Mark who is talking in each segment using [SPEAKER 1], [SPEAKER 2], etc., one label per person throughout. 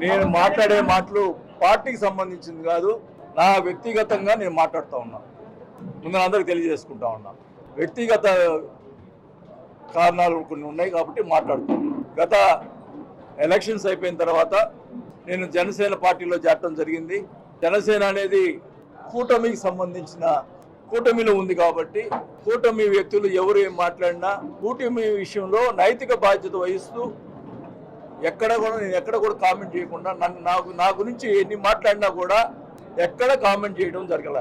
[SPEAKER 1] నేను మాట్లాడే మాటలు పార్టీకి సంబంధించింది కాదు, నా వ్యక్తిగతంగా నేను మాట్లాడుతూ ఉన్నా. ముందు అందరికి తెలియజేసుకుంటా ఉన్నా. వ్యక్తిగత కారణాలు కొన్ని ఉన్నాయి కాబట్టి మాట్లాడుతున్నాను. గత ఎలక్షన్స్ అయిపోయిన తర్వాత నేను జనసేన పార్టీలో చేరడం జరిగింది. జనసేన అనేది కూటమికి సంబంధించిన కూటమిలో ఉంది కాబట్టి కూటమి వ్యక్తులు ఎవరు ఏం మాట్లాడినా కూటమి విషయంలో నైతిక బాధ్యత వహిస్తూ నేను ఎక్కడ కూడా కామెంట్ చేయకుండా నా గురించి ఎన్ని మాట్లాడినా కూడా ఎక్కడ కామెంట్ చేయడం జరగల.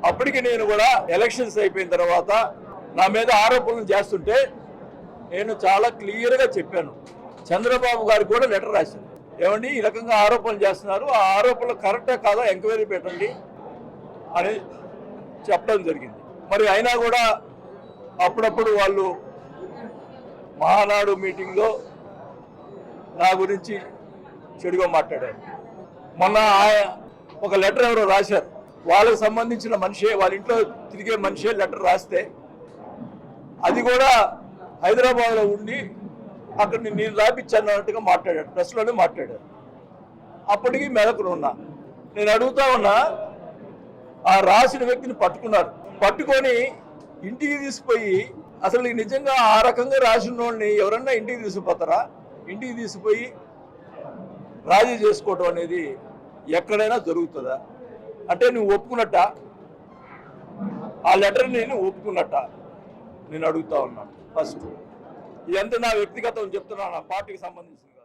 [SPEAKER 1] అప్పటికి నేను కూడా ఎలక్షన్స్ అయిపోయిన తర్వాత నా మీద ఆరోపణలు చేస్తుంటే నేను చాలా క్లియర్గా చెప్పాను. చంద్రబాబు గారికి కూడా లెటర్ రాశాను. ఏమండి ఈ రకంగా ఆరోపణలు చేస్తున్నారు, ఆ ఆరోపణలు కరెక్టా కాదా ఎంక్వైరీ పెట్టండి అని చెప్పడం జరిగింది. మరి అయినా కూడా అప్పుడప్పుడు వాళ్ళు మహానాడు మీటింగ్లో నా గురించి చెడుగా మాట్లాడారు. మొన్న ఒక లెటర్ ఎవరో రాశారు, వాళ్ళకి సంబంధించిన మనిషే, వాళ్ళ ఇంట్లో తిరిగే మనిషే లెటర్ రాస్తే అది కూడా హైదరాబాద్లో ఉండి అక్కడ నేను రాపించానట్టుగా మాట్లాడాడు, ప్రెస్లోనే మాట్లాడారు. అప్పటికి మెదకులు ఉన్నా. నేను అడుగుతా ఉన్నా, ఆ రాసిన వ్యక్తిని పట్టుకొని ఇంటికి తీసుకుపోయి, అసలు నిజంగా ఆ రకంగా రాసిన వాళ్ళని ఎవరన్నా ఇంటికి తీసుకుపోతారా? ఇంటికి తీసుకుపోయి రాజీ చేసుకోవటం అనేది ఎక్కడైనా జరుగుతుందా? అంటే నువ్వు ఒప్పుకున్నట్ట? ఆ లెటర్ నేను ఒప్పుకున్నట్ట? నేను అడుగుతా ఉన్నాను. ఫస్ట్ ఇదంతా నా వ్యక్తిగతం చెప్తున్నా, నా పార్టీకి సంబంధించింది.